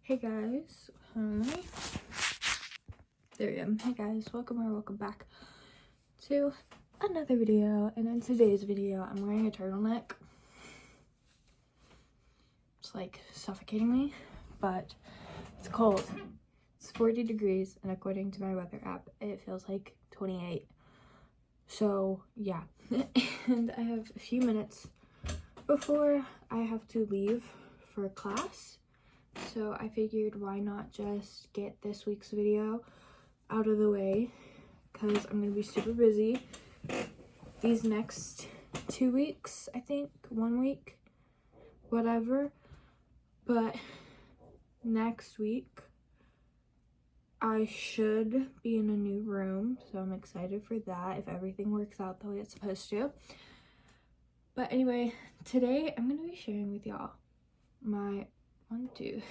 Hey guys, there we go. Hey guys, welcome back to another video. And in today's video, I'm wearing a turtleneck. It's like suffocating me, but it's cold. It's 40 degrees, and according to my weather app, it feels like 28. So yeah, and I have a few minutes before I have to leave for class. So I figured why not just get this week's video out of the way, because I'm going to be super busy these next 2 weeks, I think, 1 week, whatever. But next week, I should be in a new room, so I'm excited for that if everything works out the way it's supposed to. But anyway, today I'm going to be sharing with y'all my 1, 2, 3,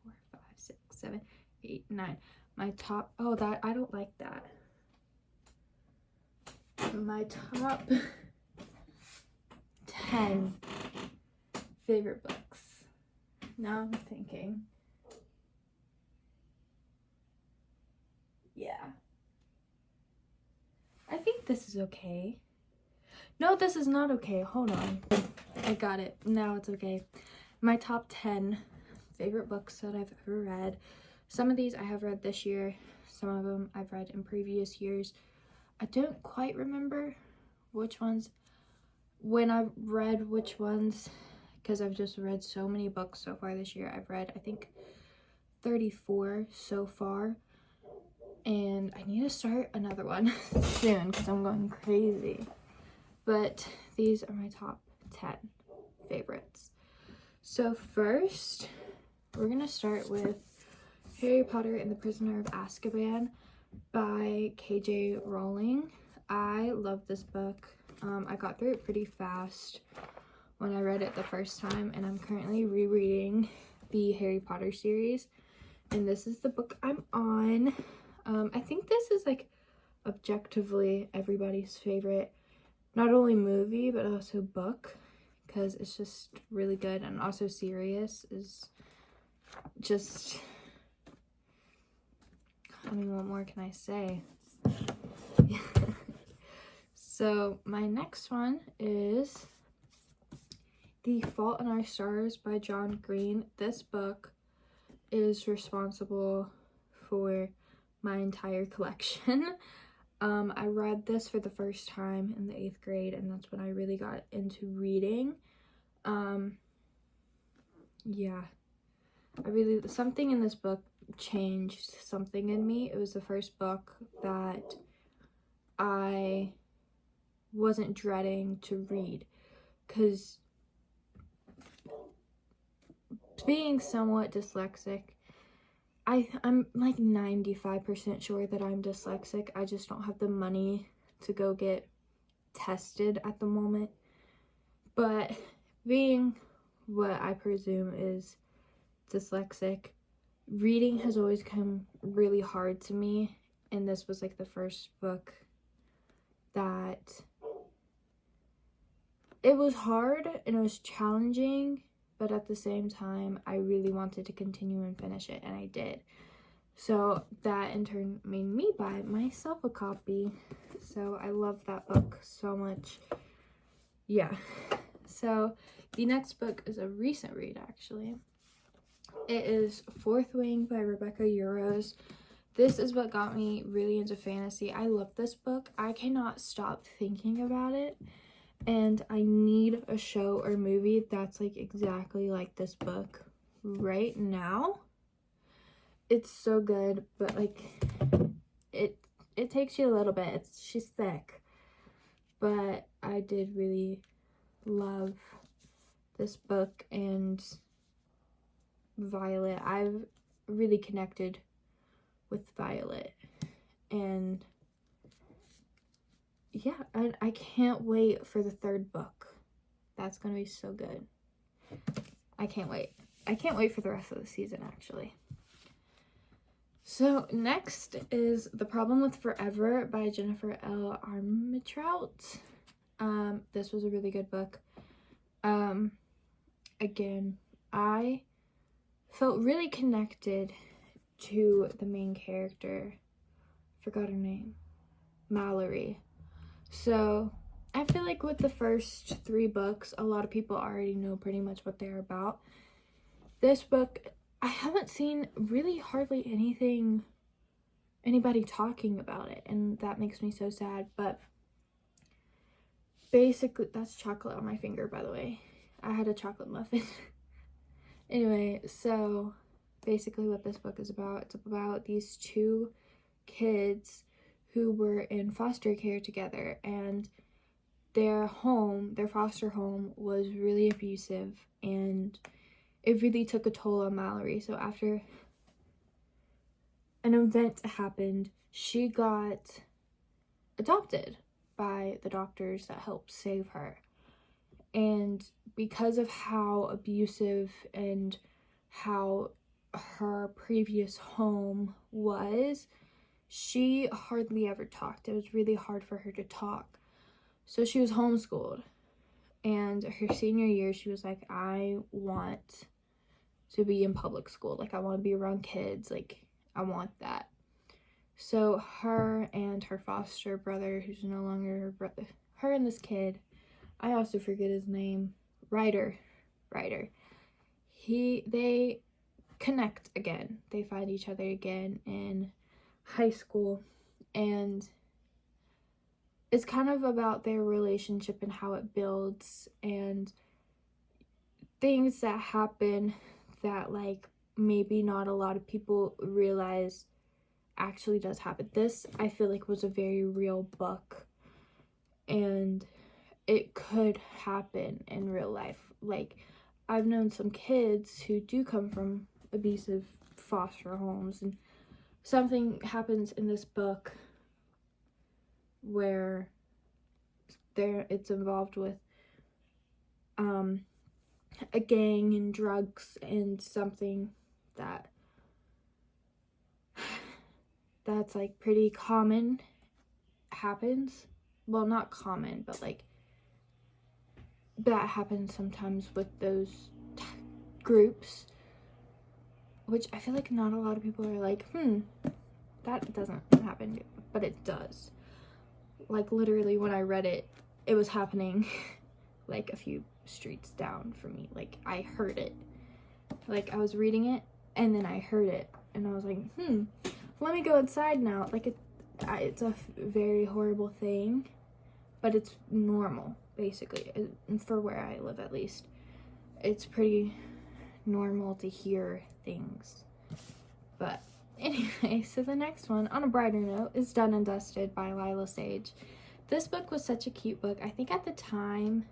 4, 5, 6, 7, 8, 9. My top, oh, that, I don't like that. My top 10 favorite books. Now I'm thinking. Yeah. I think this is okay. No, this is not okay. Hold on. I got it. Now it's okay. My top 10 favorite books that I've ever read. Some of these I have read this year. Some of them I've read in previous years. I don't quite remember which ones, when I've read which ones, because I've just read so many books so far this year. I've read, I think, 34 so far. And I need to start another one soon because I'm going crazy. But these are my top 10 favorites. So first, we're going to start with Harry Potter and the Prisoner of Azkaban by K.J. Rowling. I love this book. I got through it pretty fast when I read it the first time, and I'm currently rereading the Harry Potter series, and this is the book I'm on. I think this is like objectively everybody's favorite, not only movie but also book, because it's just really good. And also Sirius is just, I mean, what more can I say? So my next one is The Fault in Our Stars by John Green. This book is responsible for my entire collection. I read this for the first time in the 8th grade, and that's when I really got into reading. Yeah, something in this book changed something in me. It was the first book that I wasn't dreading to read, because being somewhat dyslexic, I'm like 95% sure that I'm dyslexic. I just don't have the money to go get tested at the moment. But being what I presume is dyslexic, reading has always come really hard to me, and this was like the first book that it was hard and it was challenging, but at the same time I really wanted to continue and finish it, and I did. So that in turn made me buy myself a copy. So I love that book so much. Yeah. So the next book is a recent read, actually. It is Fourth Wing by Rebecca Yarros. This is what got me really into fantasy. I love this book. I cannot stop thinking about it, and I need a show or movie that's like exactly like this book right now. It's so good, but like it takes you a little bit. She's thick, but I did really love this book. And Violet, I've really connected with Violet, and yeah, and I can't wait for the 3rd book. That's gonna be so good. I can't wait. I can't wait for the rest of the season, actually. So next is The Problem with Forever by Jennifer L. Armentrout. This was a really good book. Again, I felt really connected to the main character. Forgot her name. Mallory. So I feel like with the first 3 books, a lot of people already know pretty much what they're about. This book, I haven't seen really hardly anybody talking about it, and that makes me so sad. But basically, that's chocolate on my finger, by the way. I had a chocolate muffin. Anyway, so basically what this book is about, it's about these 2 kids who were in foster care together, and their foster home was really abusive, and it really took a toll on Mallory. So after an event happened, she got adopted by the doctors that helped save her. And because of how abusive and how her previous home was, she hardly ever talked. It was really hard for her to talk. So she was homeschooled. And her senior year, she was like, I want to be in public school. Like, I want to be around kids. Like, I want that. So her and her foster brother, who's no longer her brother, her and this kid, I also forget his name, Ryder. They connect again. They find each other again in high school, and it's kind of about their relationship and how it builds, and things that happen that, like, maybe not a lot of people realize actually does happen. This, I feel like, was a very real book, and it could happen in real life. Like, I've known some kids who do come from abusive foster homes, and something happens in this book where it's involved with a gang and drugs, and something that's like pretty common happens. Well, not common, but like that happens sometimes with those groups, which I feel like not a lot of people are like, that doesn't happen, but it does. Like, literally, when I read it, it was happening like a few streets down from me. Like, I heard it. Like, I was reading it, and then I heard it, and I was like, let me go inside now. Like, it's a very horrible thing, but it's normal, basically, for where I live, at least. It's pretty normal to hear things. But anyway, so the next one, on a brighter note, is Done and Dusted by Lila Sage. This book was such a cute book. I think at the time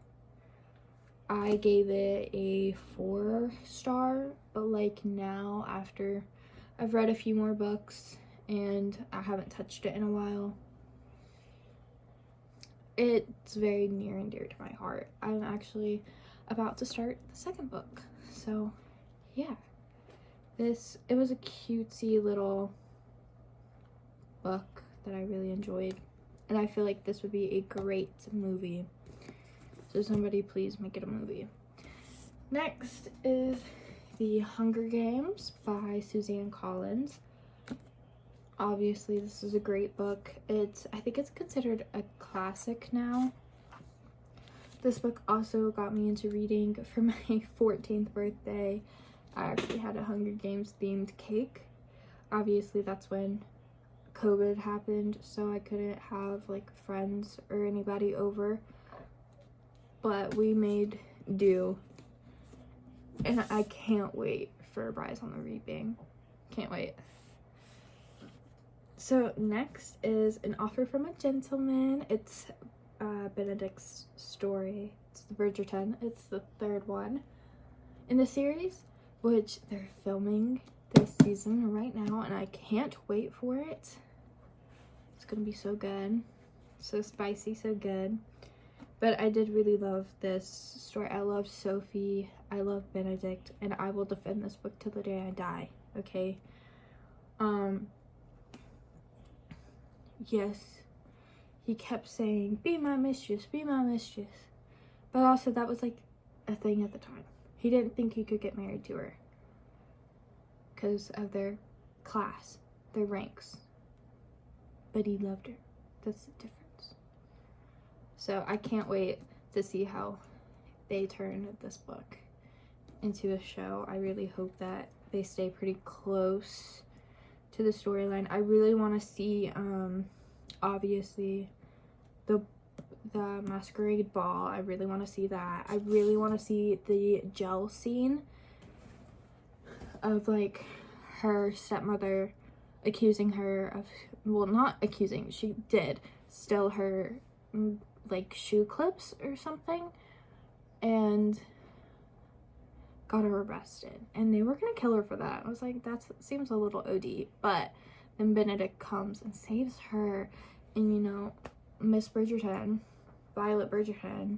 I gave it a 4-star, but like now, after I've read a few more books and I haven't touched it in a while, it's very near and dear to my heart. I'm actually about to start the 2nd book, so yeah. It was a cutesy little book that I really enjoyed, and I feel like this would be a great movie. So somebody please make it a movie. Next is The Hunger Games by Suzanne Collins. Obviously, this is a great book. I think it's considered a classic now. This book also got me into reading. For my 14th birthday, I actually had a Hunger Games themed cake. Obviously, that's when COVID happened, so I couldn't have like friends or anybody over, but we made do, and I can't wait for Rise on the Reaping. Can't wait. So next is An Offer from a Gentleman. It's Benedict's story. It's the Bridgerton. It's the 3rd one in the series, which they're filming this season right now, and I can't wait for it. It's gonna be so good. So spicy, so good. But I did really love this story. I love Sophie. I love Benedict, and I will defend this book till the day I die, okay? Yes, he kept saying, be my mistress, be my mistress. But also, that was like a thing at the time. He didn't think he could get married to her. because of their class, their ranks. But he loved her. That's the difference. So I can't wait to see how they turn this book into a show. I really hope that they stay pretty close to the storyline. I really want to see, obviously, the masquerade ball. I really want to see that. I really want to see the gel scene of, like, her stepmother accusing her of, well, not accusing, she did steal her, like, shoe clips or something, and got her arrested, and they were gonna kill her for that. I was like, that seems a little OD, but then Benedict comes and saves her, and, you know, Miss Bridgerton, Violet Bridgerton,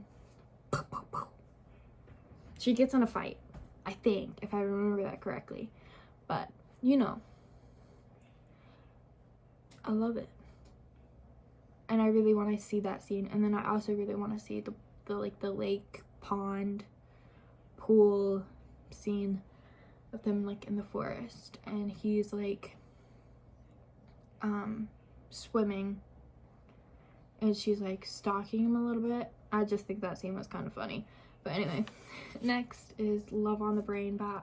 she gets in a fight, I think, if I remember that correctly, but, you know, I love it. And I really want to see that scene. And then I also really want to see the lake, pond, pool scene of them, like, in the forest. And he's, like, swimming. And she's, like, stalking him a little bit. I just think that scene was kind of funny. But anyway, next is Love on the Brain by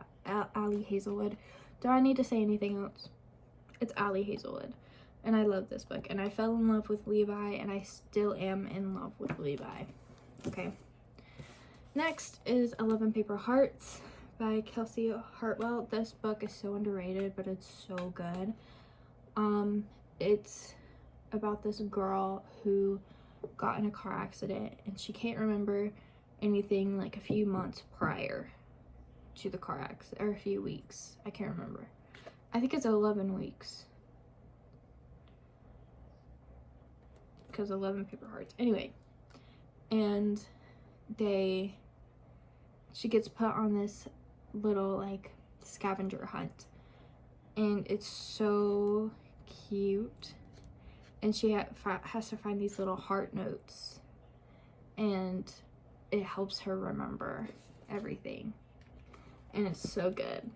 Ali Hazelwood. Do I need to say anything else? It's Ali Hazelwood. And I love this book. And I fell in love with Levi, and I still am in love with Levi. Okay. Next is 11 Paper Hearts by Kelsey Hartwell. This book is so underrated, but it's so good. It's about this girl who got in a car accident, and she can't remember anything, like, a few months prior to the car accident, or a few weeks. I can't remember. I think it's 11 weeks. Because 11 Paper Hearts. Anyway, and she gets put on this little, like, scavenger hunt, and it's so cute, and she has to find these little heart notes, and it helps her remember everything, and it's so good.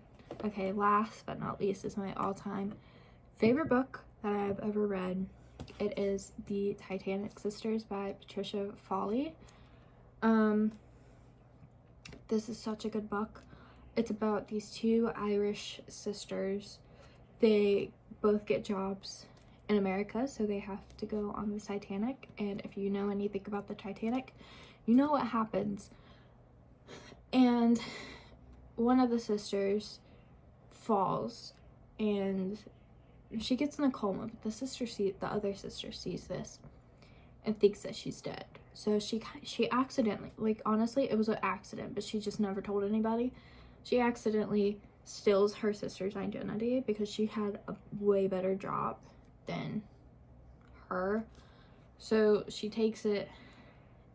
Okay, last but not least is my all-time favorite book that I've ever read. It is The Titanic Sisters by Patricia Foley. This is such a good book. It's about these two Irish sisters. They both get jobs in America, so they have to go on the Titanic. And if you know anything about the Titanic, you know what happens. And one of the sisters falls, and she gets in a coma, but the other sister sees this and thinks that she's dead. So she accidentally, like, honestly, it was an accident, but she just never told anybody. She accidentally steals her sister's identity because she had a way better job than her. So she takes it,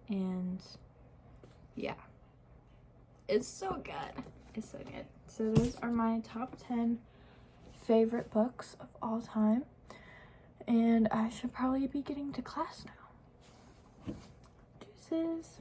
and yeah, it's so good. It's so good. So those are my top 10 favorite books of all time, and I should probably be getting to class now. Deuces.